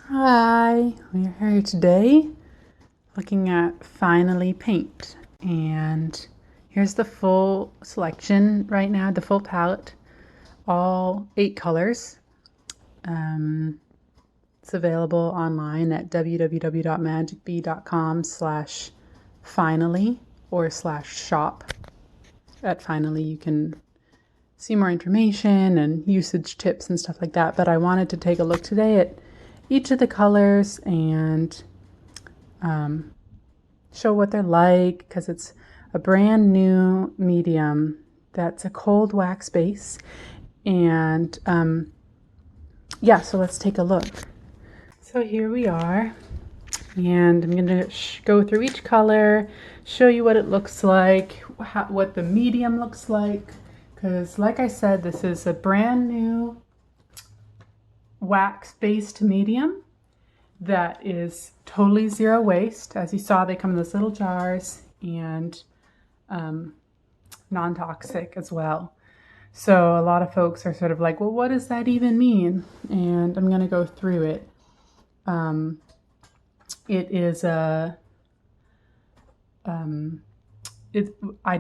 Hi, we're here today looking at Finally Paint, and here's the full selection right now, the full palette, all 8 colors. It's available online at www.magicbee.com/finally or /shop. At Finally you can see more information and usage tips and stuff like that, but I wanted to take a look today at each of the colors and show what they're like, because it's a brand new medium that's a cold wax base. And yeah, so let's take a look. So here we are, and I'm going to go through each color, show you what it looks like, what the medium looks like, because like I said, this is a brand new wax-based medium that is totally zero waste. As you saw, they come in those little jars, and non-toxic as well. So a lot of folks are sort of like, well, what does that even mean? And I'm going to go through it. It is I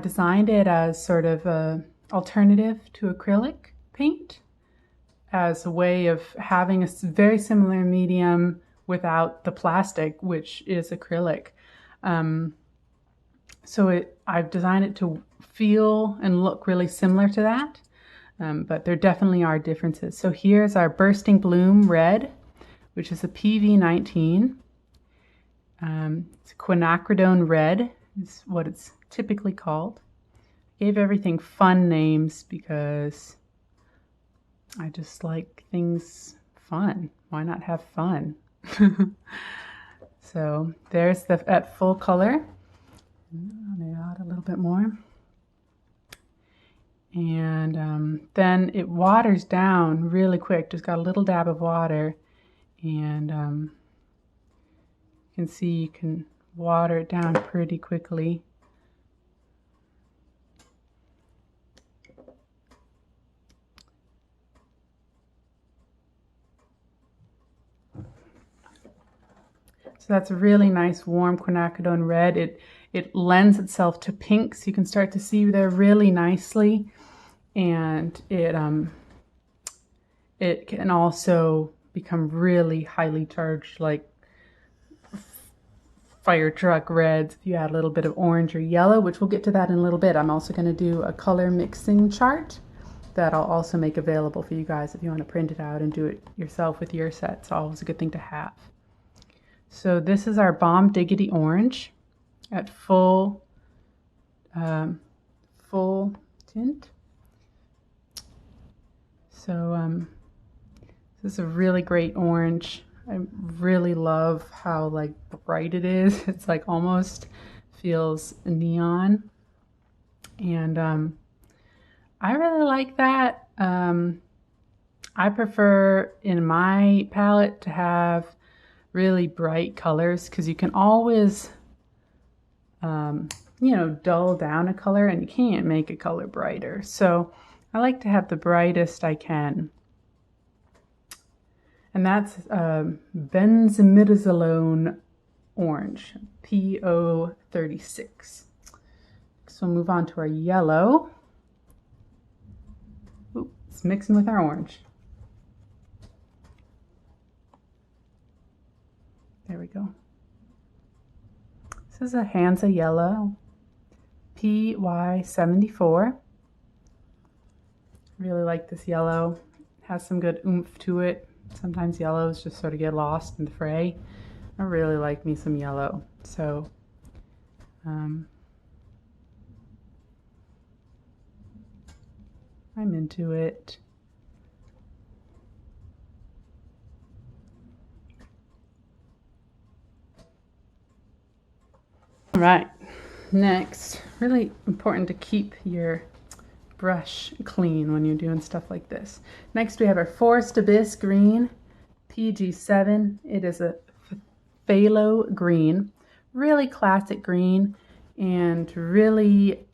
designed it as sort of a alternative to acrylic paint, as a way of having a very similar medium without the plastic, which is acrylic. So I've designed it to feel and look really similar to that, but there definitely are differences. So here's our Bursting Bloom Red, which is a PV19. It's quinacridone red is what it's typically called. I gave everything fun names because I just like things fun. Why not have fun? So there's at full color. I'll add a little bit more. And then it waters down really quick. Just got a little dab of water, and you can see you can water it down pretty quickly. So that's a really nice warm quinacridone red. It lends itself to pinks. You can start to see there really nicely, and it can also become really highly charged, like fire truck reds, if you add a little bit of orange or yellow, which we'll get to that in a little bit. I'm also going to do a color mixing chart that I'll also make available for you guys if you want to print it out and do it yourself with your set. It's always a good thing to have. So this is our Bomb Diggity Orange at full tint. So this is a really great orange. I really love how like bright it is. It's like almost feels neon, and I really like that. I prefer in my palette to have really bright colors, because you can always dull down a color, and you can't make a color brighter. So I like to have the brightest I can. And that's benzimidazolone orange, PO36. So we'll move on to our yellow. Ooh, it's mixing with our orange. There we go. This is a Hansa yellow, PY74. Really like this yellow. It has some good oomph to it. Sometimes yellows just sort of get lost in the fray. I really like me some yellow. So I'm into it. All right, next, really important to keep your brush clean when you're doing stuff like this. Next, we have our Forest Abyss Green, PG7. It is a phthalo green, really classic green, and really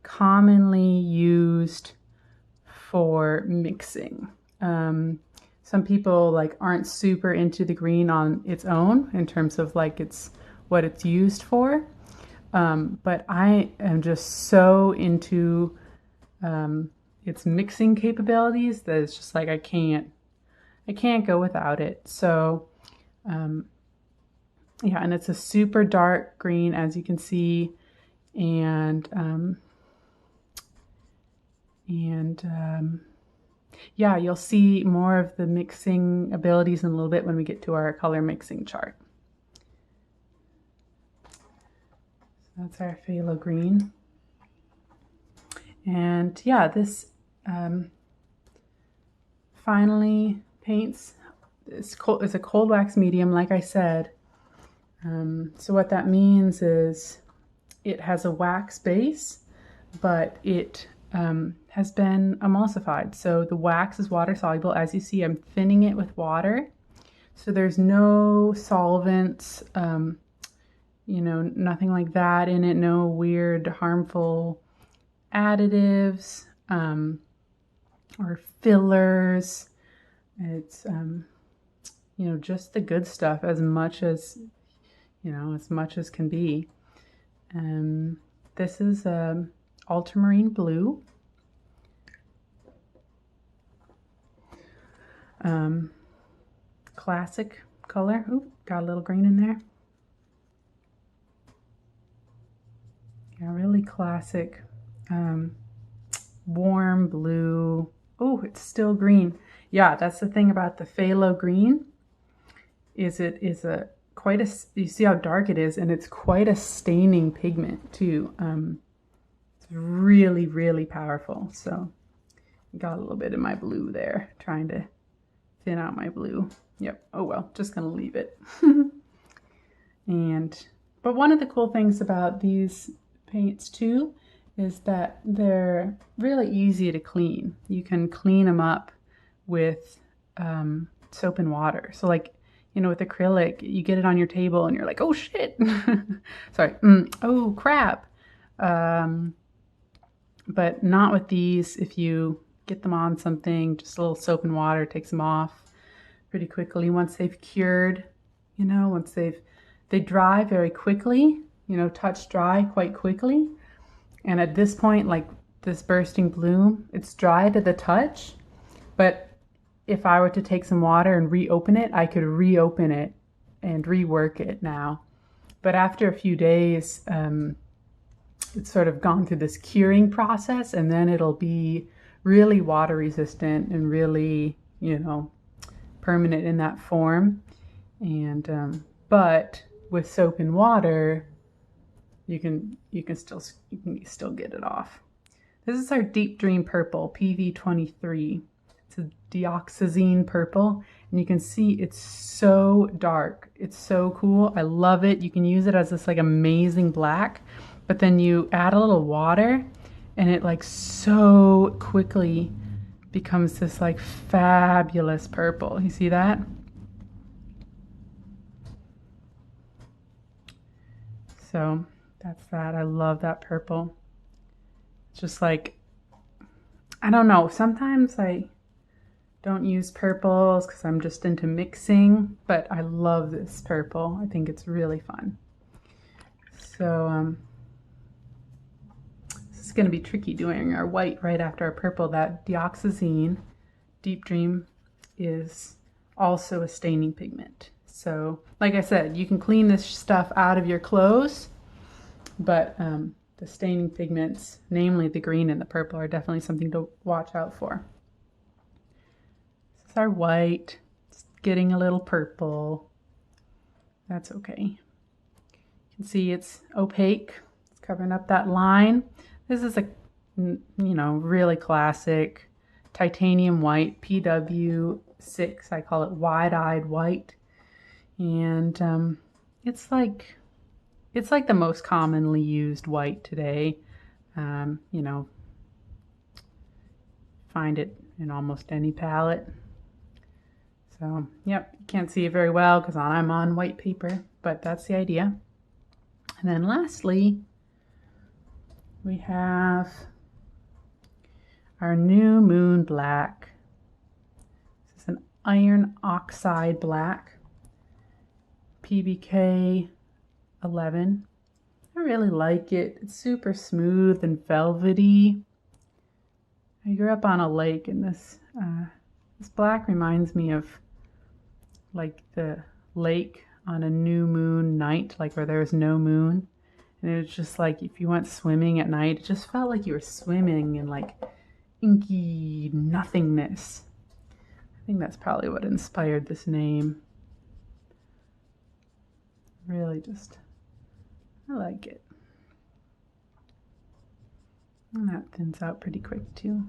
commonly used for mixing. some people like aren't super into the green on its own in terms of like what it's used for. But I am just so into its mixing capabilities that it's just like I can't go without it. So yeah, and it's a super dark green, as you can see, and yeah, you'll see more of the mixing abilities in a little bit when we get to our color mixing chart. So that's our phthalo green. And yeah, this finally paints. It's a cold wax medium, like I said. So what that means is it has a wax base, but it has been emulsified. So the wax is water soluble. As you see, I'm thinning it with water. So there's no solvents, you know, nothing like that in it, no weird harmful additives or fillers. It's, you know, just the good stuff as much as, you know, as much as can be. This is ultramarine blue. Classic color. Ooh, got a little green in there. Yeah, really classic. Warm blue. Oh, it's still green. Yeah, that's the thing about the phthalo green, is it is quite a, you see how dark it is, and it's quite a staining pigment too. It's really, really powerful. So got a little bit of my blue there, trying to thin out my blue. Yep. Oh well, just gonna leave it. But one of the cool things about these paints too is that they're really easy to clean. You can clean them up with soap and water. So like, you know, with acrylic, you get it on your table and you're like, oh shit. Sorry. Oh crap. But not with these. If you get them on something, just a little soap and water takes them off pretty quickly. Once they've cured, you know, once they dry very quickly, you know, touch dry quite quickly. And at this point, like this bursting bloom, it's dry to the touch, but if I were to take some water and reopen it, I could reopen it and rework it now. But after a few days, it's sort of gone through this curing process, and then it'll be really water resistant and really, you know, permanent in that form. And but with soap and water, you can still get it off. This is our Deep Dream Purple, PV23. It's a dioxazine purple, and you can see it's so dark. It's so cool. I love it. You can use it as this like amazing black, but then you add a little water and it like so quickly becomes this like fabulous purple. You see that? So that's that. I love that purple. It's just like, I don't know, sometimes I don't use purples because I'm just into mixing, but I love this purple. I think it's really fun. So this is going to be tricky doing our white right after our purple. That dioxazine, Deep Dream, is also a staining pigment. So like I said, you can clean this stuff out of your clothes, but the staining pigments, namely the green and the purple, are definitely something to watch out for. This is our white. It's getting a little purple. That's okay. You can see it's opaque. It's covering up that line. This is a, you know, really classic titanium white, PW6. I call it wide-eyed white. And it's like the most commonly used white today. You know, find it in almost any palette. So, yep, can't see it very well because I'm on white paper, but that's the idea. And then lastly, we have our New Moon Black. This is an iron oxide black, PBK 11. I really like it. It's super smooth and velvety. I grew up on a lake, and this black reminds me of like the lake on a new moon night, like where there's no moon. And it was just like if you went swimming at night, it just felt like you were swimming in like inky nothingness. I think that's probably what inspired this name. Really just, I like it. And that thins out pretty quick too.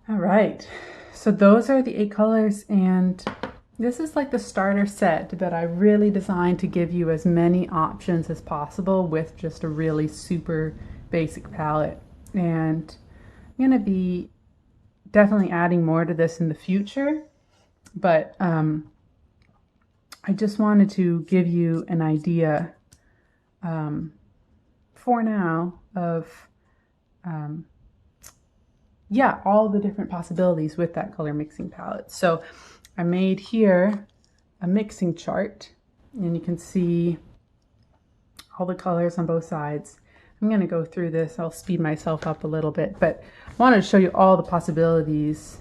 All right, so those are the 8 colors, and this is like the starter set that I really designed to give you as many options as possible with just a really super basic palette. And I'm going to be definitely adding more to this in the future, but I just wanted to give you an idea for now of yeah, all the different possibilities with that color mixing palette. So I made here a mixing chart, and you can see all the colors on both sides. I'm going to go through this. I'll speed myself up a little bit, but I wanted to show you all the possibilities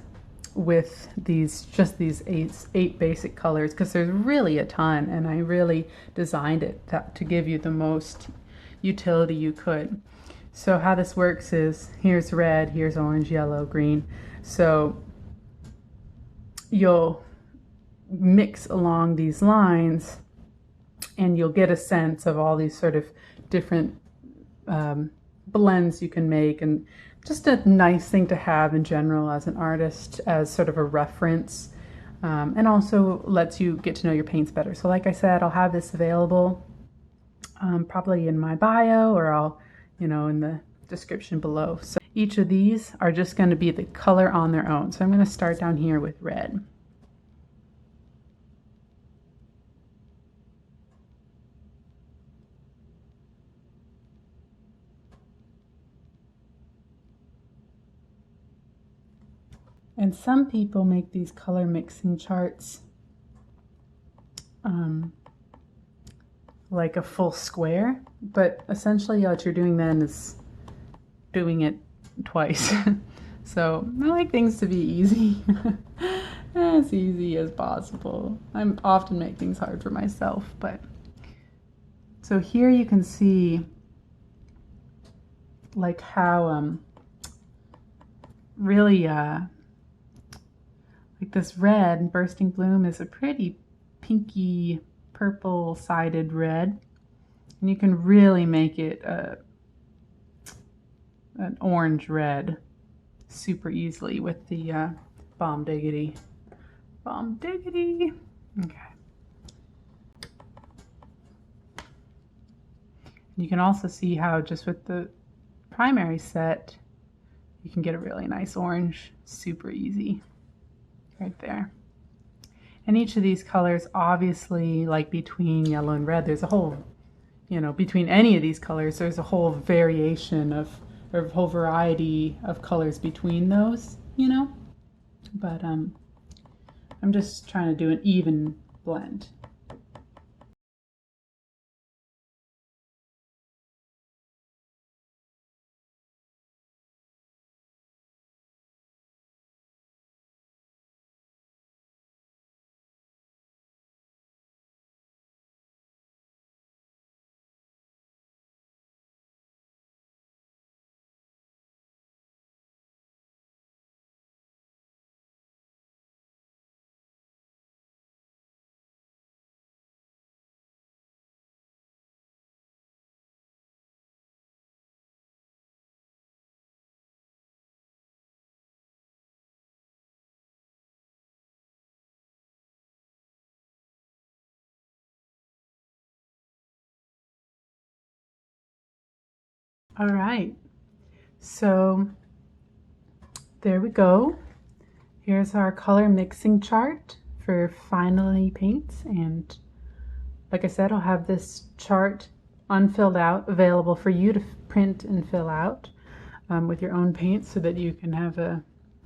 with these, just these eight basic colors, because there's really a ton, and I really designed it to give you the most utility you could. So how this works is, here's red, here's orange, yellow, green. So you'll mix along these lines and you'll get a sense of all these sort of different blends you can make, and just a nice thing to have in general as an artist, as sort of a reference, and also lets you get to know your paints better. So like I said, I'll have this available probably in my bio, or I'll, in the description below. So each of these are just going to be the color on their own. So I'm going to start down here with red. And some people make these color mixing charts like a full square, but essentially what you're doing then is doing it twice. So I like things to be easy, as easy as possible. I often make things hard for myself, but so here you can see like how really like this red bursting bloom is a pretty pinky purple sided red, and you can really make it an orange red super easily with the Bomb Diggity. Okay. You can also see how just with the primary set you can get a really nice orange super easy right there. And each of these colors, obviously, like between yellow and red, there's a whole, between any of these colors, there's a whole variation of, or a whole variety of colors between those, But I'm just trying to do an even blend. All right, so there we go. Here's our color mixing chart for Finally Paints, and like I said, I'll have this chart unfilled out available for you to print and fill out with your own paints, so that you can have a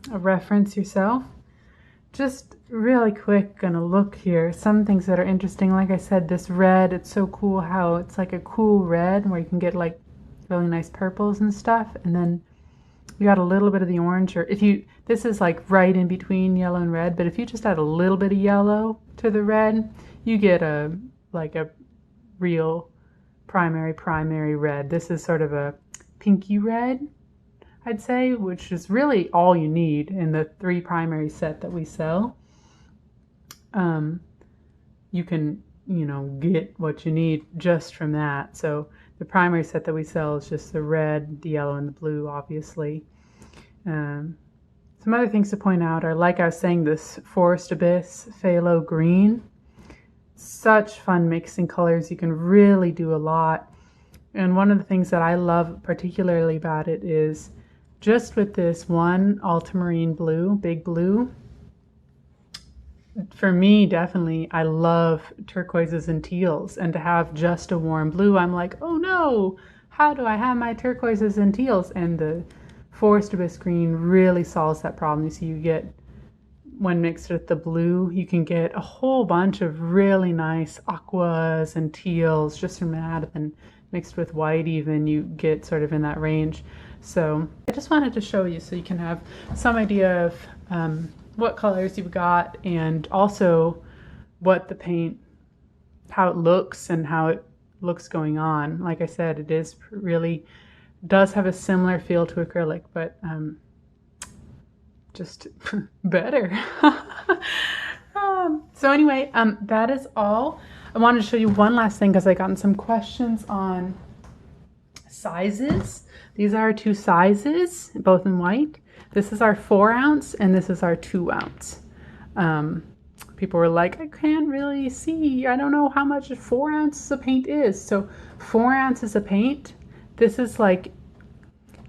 reference yourself. Just really quick, gonna look here. Some things that are interesting, like I said, this red, it's so cool how it's like a cool red where you can get like really nice purples and stuff. And then you got a little bit of the orange, or if you, this is like right in between yellow and red, but if you just add a little bit of yellow to the red, you get a real primary red. This is sort of a pinky red, I'd say, which is really all you need in the 3 primary set that we sell. You can, get what you need just from that. So the primary set that we sell is just the red, the yellow, and the blue, obviously. Some other things to point out are, like I was saying, this Forest Abyss Phthalo Green. Such fun mixing colors. You can really do a lot. And one of the things that I love particularly about it is just with this one ultramarine blue, big blue, for me, definitely, I love turquoises and teals. And to have just a warm blue, I'm like, oh no, how do I have my turquoises and teals? And the Forest Abyss Green really solves that problem. You see, you get, when mixed with the blue, you can get a whole bunch of really nice aquas and teals just from that. And mixed with white even, you get sort of in that range. So I just wanted to show you so you can have some idea of what colors you've got, and also what the paint, how it looks and how it looks going on. Like I said, it is really, does have a similar feel to acrylic, but just better. So anyway, that is all. I wanted to show you one last thing because I gotten some questions on sizes. These are our 2 sizes, both in white. This is our 4 ounce and this is our 2 ounce. People were like, I can't really see. I don't know how much 4 ounces of paint is. So 4 ounces of paint, this is like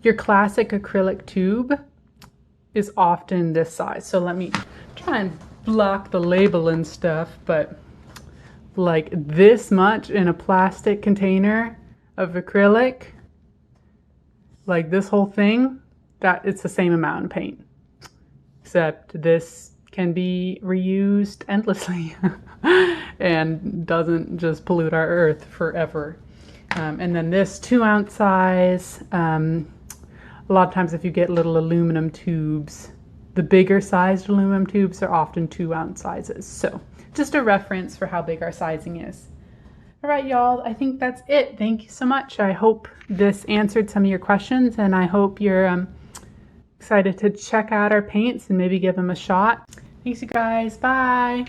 your classic acrylic tube is often this size. So let me try and block the label and stuff, but like this much in a plastic container of acrylic, like this whole thing, that it's the same amount of paint, except this can be reused endlessly and doesn't just pollute our earth forever. And then this 2 ounce size, a lot of times if you get little aluminum tubes, the bigger sized aluminum tubes are often 2 ounce sizes. So just a reference for how big our sizing is. All right, y'all, I think that's it. Thank you so much. I hope this answered some of your questions, and I hope you're excited to check out our paints and maybe give them a shot. Thanks, you guys. Bye.